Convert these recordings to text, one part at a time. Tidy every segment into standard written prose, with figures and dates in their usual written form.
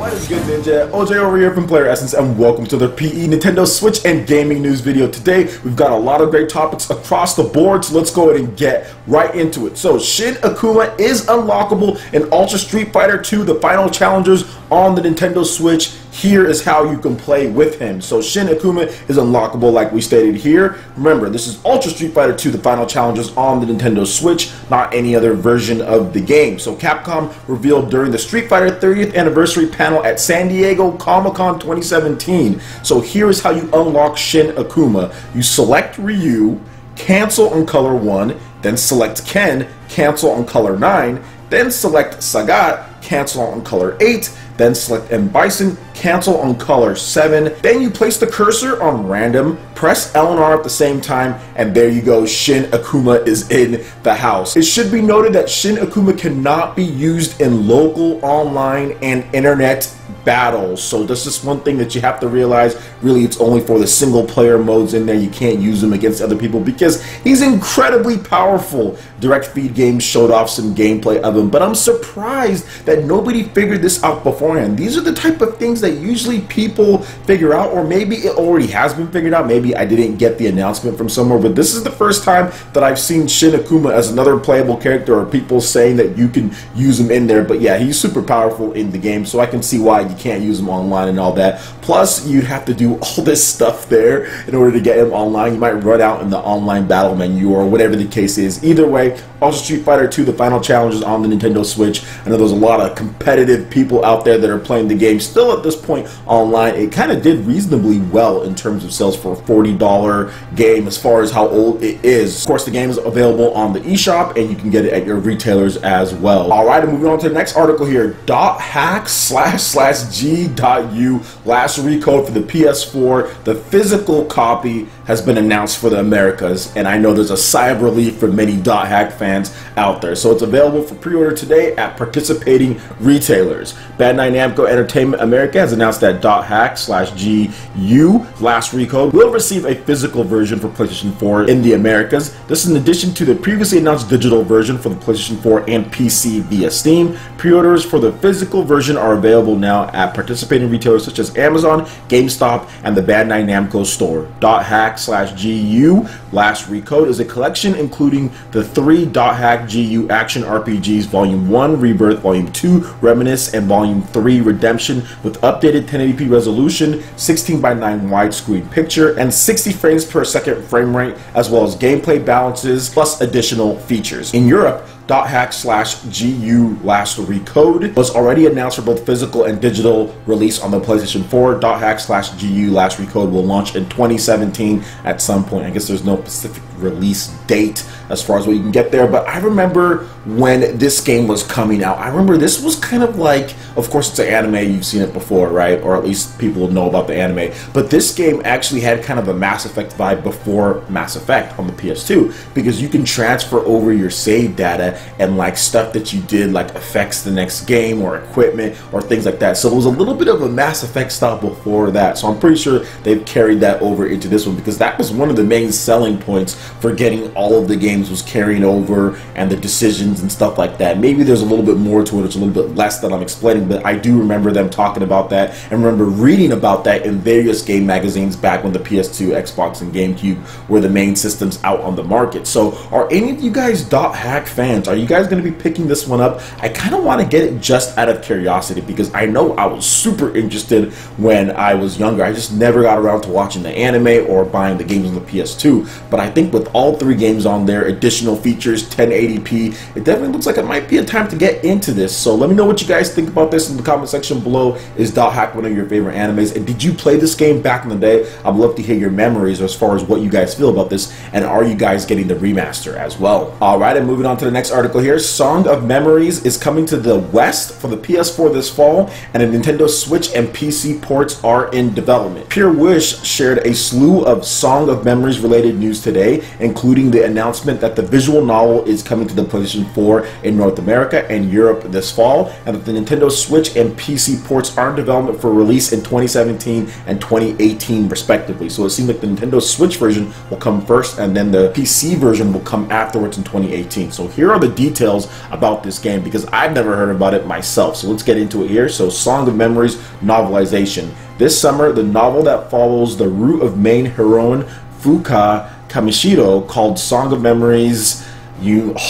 What is good, Ninja? OJ over here from PlayerEssence, and welcome to the PE Nintendo Switch and gaming news video. Today, we've got a lot of great topics across the board, so let's go ahead and get right into it. So, Shin Akuma is unlockable in Ultra Street Fighter 2, the final challengers on the Nintendo Switch. Here is how you can play with him. So Shin Akuma is unlockable like we stated here. Remember, this is Ultra Street Fighter 2, the final challenges on the Nintendo Switch, not any other version of the game. So Capcom revealed during the Street Fighter 30th anniversary panel at San Diego Comic-Con 2017. So here is how you unlock Shin Akuma. You select Ryu, cancel on color 1, then select Ken, cancel on color 9, then select Sagat, cancel on color 8, then select M. Bison, cancel on color 7. Then you place the cursor on random, press L and R at the same time, and there you go, Shin Akuma is in the house. It should be noted that Shin Akuma cannot be used in local, online, and internet battles. So that's just one thing that you have to realize. Really, it's only for the single player modes in there. You can't use him against other people because he's incredibly powerful. Direct Feed Games showed off some gameplay of him, but I'm surprised that nobody figured this out beforehand. These are the type of things that usually people figure out, or maybe it already has been figured out. Maybe I didn't get the announcement from somewhere, but this is the first time that I've seen Shin Akuma as another playable character, or people saying that you can use him in there. But yeah, he's super powerful in the game, so I can see why you can't use him online and all that. Plus, you'd have to do all this stuff there in order to get him online. You might run out in the online battle menu or whatever the case is. Either way, Ultra Street Fighter 2, the final challenges on the Nintendo Switch. I know there's a lot of competitive people out there that are playing the game still at this point online. It kind of did reasonably well in terms of sales for a $40 game as far as how old it is. Of course, the game is available on the eShop, and you can get it at your retailers as well. Alright, moving on to the next article here. .hack//g.u last recode for the PS4. The physical copy has been announced for the Americas, and I know there's a sigh of relief for many .hack fans out there. So it's available for pre-order today at participating retailers. Bandai Namco Entertainment America has announced that .hack/GU last recode will receive a physical version for PlayStation 4 in the Americas. This is in addition to the previously announced digital version for the PlayStation 4 and PC via Steam. Pre-orders for the physical version are available now at participating retailers such as Amazon, GameStop, and the Bandai Namco store. .hack/GU last recode is a collection including the 3 .hack GU action RPGs Volume 1 Rebirth, Volume 2 Reminisce, and Volume 3 Redemption, with updated 1080p resolution, 16:9 widescreen picture, and 60 frames per second frame rate, as well as gameplay balances plus additional features. In Europe, .hack/GU last recode was already announced for both physical and digital release on the PlayStation 4. .hack/GU last recode will launch in 2017 at some point. I guess there's no specific release date as far as what you can get there, but I remember when this game was coming out, I remember this was kind of like, of course it's an anime, you've seen it before, right? Or at least people know about the anime, but this game actually had kind of a Mass Effect vibe before Mass Effect on the PS2, because you can transfer over your save data and like stuff that you did like affects the next game or equipment or things like that. So it was a little bit of a Mass Effect style before that, so I'm pretty sure they've carried that over into this one, because that was one of the main selling points for getting all of the games, was carrying over and the decisions and stuff like that. Maybe there's a little bit more to it, it's a little bit less that I'm explaining, but I do remember them talking about that and remember reading about that in various game magazines back when the PS2, Xbox, and GameCube were the main systems out on the market. So are any of you guys .hack fans? Are you guys going to be picking this one up? I kind of want to get it just out of curiosity, because I know I was super interested when I was younger. I just never got around to watching the anime or buying the games on the PS2, but I think with all 3 games on there, additional features, 1080p, it definitely looks like it might be a time to get into this. So let me know what you guys think about this in the comment section below. Is .hack one of your favorite animes, and did you play this game back in the day? I'd love to hear your memories as far as what you guys feel about this, and are you guys getting the remaster as well? Alright, and moving on to the next article here. Song of Memories is coming to the West for the PS4 this fall, and a Nintendo Switch and PC ports are in development. Pure Wish shared a slew of Song of Memories related news today, including the announcement that the visual novel is coming to the PlayStation 4 in North America and Europe this fall, and that the Nintendo Switch and PC ports are in development for release in 2017 and 2018 respectively. So it seems like the Nintendo Switch version will come first, and then the PC version will come afterwards in 2018. So here are are the details about this game? Because I've never heard about it myself. So let's get into it here. So Song of Memories novelization. This summer, the novel that follows the route of main heroine Fuka Kamishiro, called Song of Memories,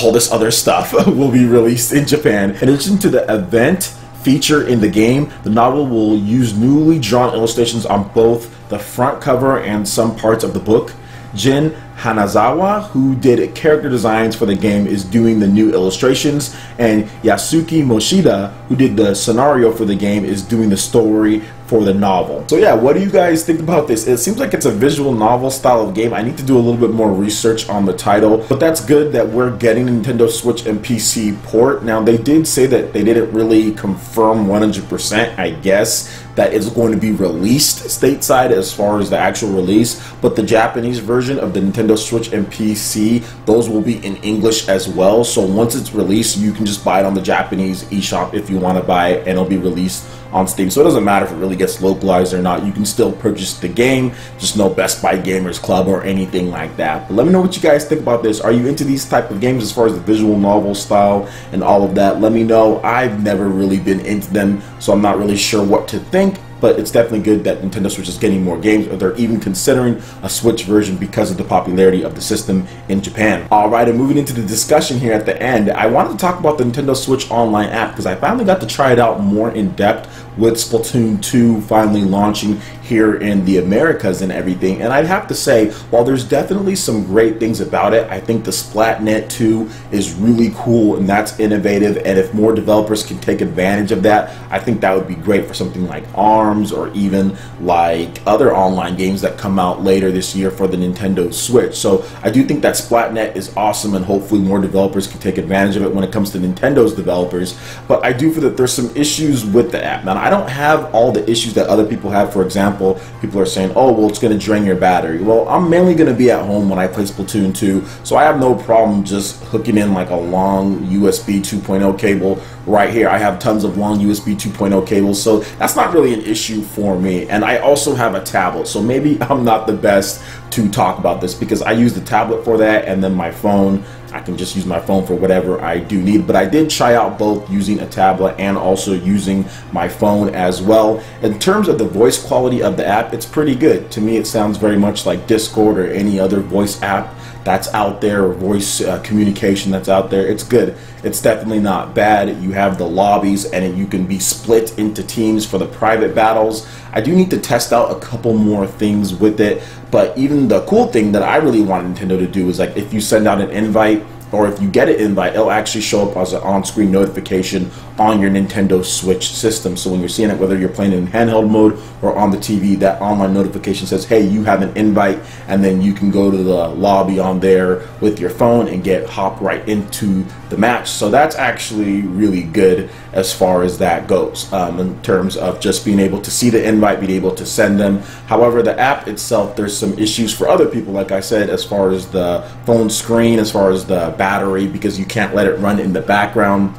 all this other stuff, will be released in Japan. In addition to the event feature in the game, the novel will use newly drawn illustrations on both the front cover and some parts of the book. Jin Hanazawa, who did character designs for the game, is doing the new illustrations, and Yasuki Moshida, who did the scenario for the game, is doing the story for the novel. So yeah, what do you guys think about this? It seems like it's a visual novel style of game. I need to do a little bit more research on the title, but that's good that we're getting a Nintendo Switch and PC port. Now, they did say that they didn't really confirm 100%, I guess, that it's going to be released stateside as far as the actual release, but the Japanese version of the Nintendo Switch and PC, those will be in English as well. So once it's released, you can just buy it on the Japanese eShop if you want to buy it, and it'll be released on Steam. So it doesn't matter if it really gets localized or not. You can still purchase the game, just no Best Buy Gamers Club or anything like that. But let me know what you guys think about this. Are you into these type of games as far as the visual novel style and all of that? Let me know. I've never really been into them, so I'm not really sure what to think. But it's definitely good that Nintendo Switch is getting more games, or they're even considering a Switch version because of the popularity of the system in Japan. Alright, and moving into the discussion here at the end, I wanted to talk about the Nintendo Switch Online app because I finally got to try it out more in depth with Splatoon 2 finally launching here in the Americas and everything. And I'd have to say, while there's definitely some great things about it, I think the Splatnet 2 is really cool and that's innovative, and if more developers can take advantage of that, I think that would be great for something like ARMS or even like other online games that come out later this year for the Nintendo Switch. So I do think that Splatnet is awesome, and hopefully more developers can take advantage of it when it comes to Nintendo's developers. But I do feel that there's some issues with the app. Now, I don't have all the issues that other people have. For example, people are saying, oh, well, it's going to drain your battery. Well, I'm mainly going to be at home when I play Splatoon 2, so I have no problem just hooking in like a long USB 2.0 cable right here. I have tons of long USB 2.0 cables, so that's not really an issue for me. And I also have a tablet, so maybe I'm not the best to talk about this because I use the tablet for that, and then my phone, I can just use my phone for whatever I do need. But I did try out both using a tablet and also using my phone as well. In terms of the voice quality of the app, it's pretty good. To me, it sounds very much like Discord or any other voice app that's out there, or voice communication that's out there. It's good. It's definitely not bad. You have the lobbies, and you can be split into teams for the private battles. I do need to test out a couple more things with it, but even the cool thing that I really want Nintendo to do is, like, if you send out an invite, or if you get an invite, it'll actually show up as an on-screen notification on your Nintendo Switch system. So when you're seeing it, whether you're playing in handheld mode or on the TV, that online notification says, hey, you have an invite, and then you can go to the lobby on there with your phone and hop right into the match. So that's actually really good as far as that goes, in terms of just being able to see the invite, being able to send them. However, the app itself, there's some issues for other people, like I said, as far as the phone screen, as far as the battery, because you can't let it run in the background.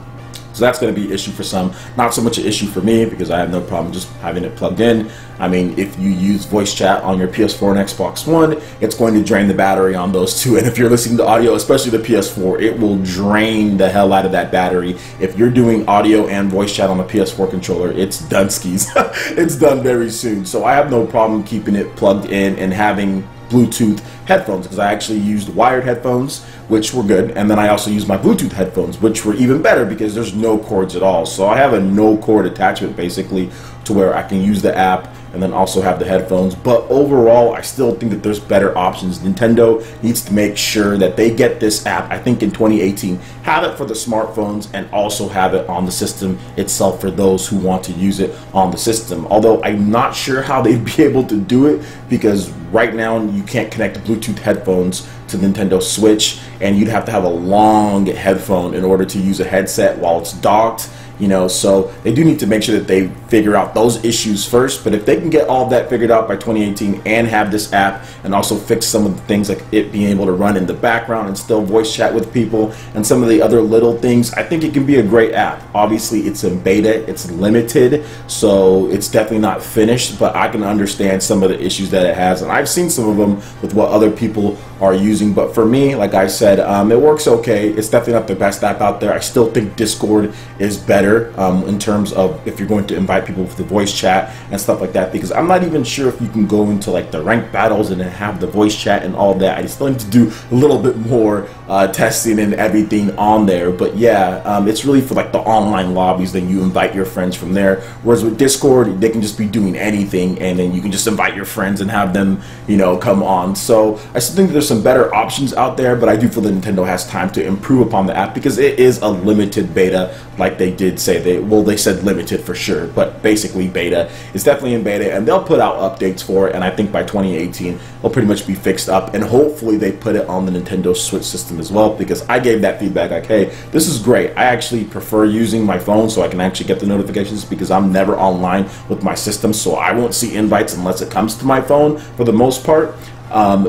So that's going to be an issue for some. Not so much an issue for me because I have no problem just having it plugged in. I mean, if you use voice chat on your PS4 and Xbox One, it's going to drain the battery on those two. And if you're listening to audio, especially the PS4, it will drain the hell out of that battery. If you're doing audio and voice chat on a PS4 controller, it's done skis. It's done very soon. So I have no problem keeping it plugged in and having Bluetooth headphones, because I actually used wired headphones, which were good, and then I also used my Bluetooth headphones, which were even better because there's no cords at all. So I have a no cord attachment basically to where I can use the app and then also have the headphones. But overall, I still think that there's better options. Nintendo needs to make sure that they get this app, I think in 2018, have it for the smartphones and also have it on the system itself for those who want to use it on the system. Although I'm not sure how they'd be able to do it, because right now you can't connect Bluetooth headphones to Nintendo Switch, and you'd have to have a long headphone in order to use a headset while it's docked. You know, so they do need to make sure that they figure out those issues first. But if they can get all of that figured out by 2018 and have this app and also fix some of the things like it being able to run in the background and still voice chat with people and some of the other little things, I think it can be a great app. Obviously, it's in beta, it's limited, so it's definitely not finished, but I can understand some of the issues that it has. And I've seen some of them with what other people are using. But for me, like I said, it works okay. It's definitely not the best app out there. I still think Discord is better in terms of if you're going to invite people with the voice chat and stuff like that, because I'm not even sure if you can go into like the ranked battles and then have the voice chat and all that. I still need to do a little bit more testing and everything on there. But yeah, it's really for like the online lobbies, then you invite your friends from there. Whereas with Discord, they can just be doing anything, and then you can just invite your friends and have them, you know, come on. So I still think there's some better options out there, but I do feel that Nintendo has time to improve upon the app because it is a limited beta, like they did say. They said limited for sure, but basically beta. It's definitely in beta, and they'll put out updates for it, and I think by 2018 it'll pretty much be fixed up, and hopefully they put it on the Nintendo Switch system as well, because I gave that feedback like, hey, this is great. I actually prefer using my phone so I can actually get the notifications, because I'm never online with my system, so I won't see invites unless it comes to my phone for the most part.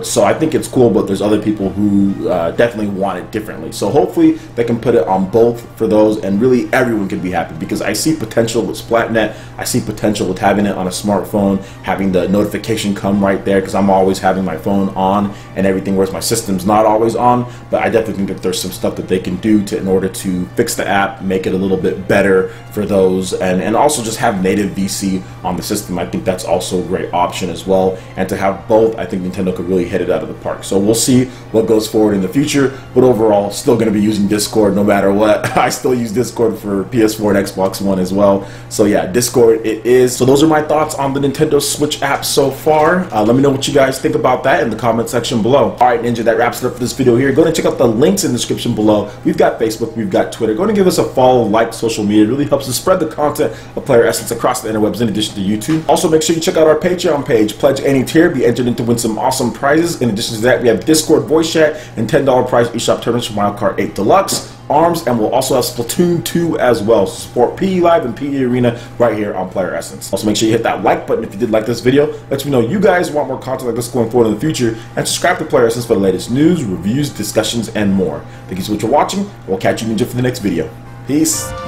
So I think it's cool, but there's other people who definitely want it differently. So hopefully they can put it on both for those, and really everyone can be happy, because I see potential with Splatnet. I see potential with having it on a smartphone, having the notification come right there, because I'm always having my phone on and everything, whereas my system's not always on. But I definitely think that there's some stuff that they can do in order to fix the app, make it a little bit better for those, and also just have native VC on the system. I think that's also a great option as well. And to have both, I think Nintendo could really hit it out of the park. So we'll see what goes forward in the future, but overall still going to be using Discord no matter what. I still use Discord for PS4 and Xbox One as well. So yeah, Discord it is. So those are my thoughts on the Nintendo Switch app so far. Let me know what you guys think about that in the comment section below. Alright Ninja, that wraps it up for this video here. Go and check out the links in the description below. We've got Facebook, we've got Twitter. Go and give us a follow, like social media. It really helps us spread the content of PlayerEssence across the interwebs in addition to YouTube. Also make sure you check out our Patreon page. Pledge any tier, be entered in to win some awesome prizes. In addition to that, we have Discord voice chat and $10 prize eShop tournaments for Mario Kart 8 Deluxe, ARMS, and we'll also have Splatoon 2 as well. So support PE Live and PE Arena right here on PlayerEssence. Also make sure you hit that like button if you did like this video. Let me know you guys want more content like this going forward in the future, and subscribe to PlayerEssence for the latest news, reviews, discussions, and more. Thank you so much for watching. We'll catch you Ninja for the next video. Peace.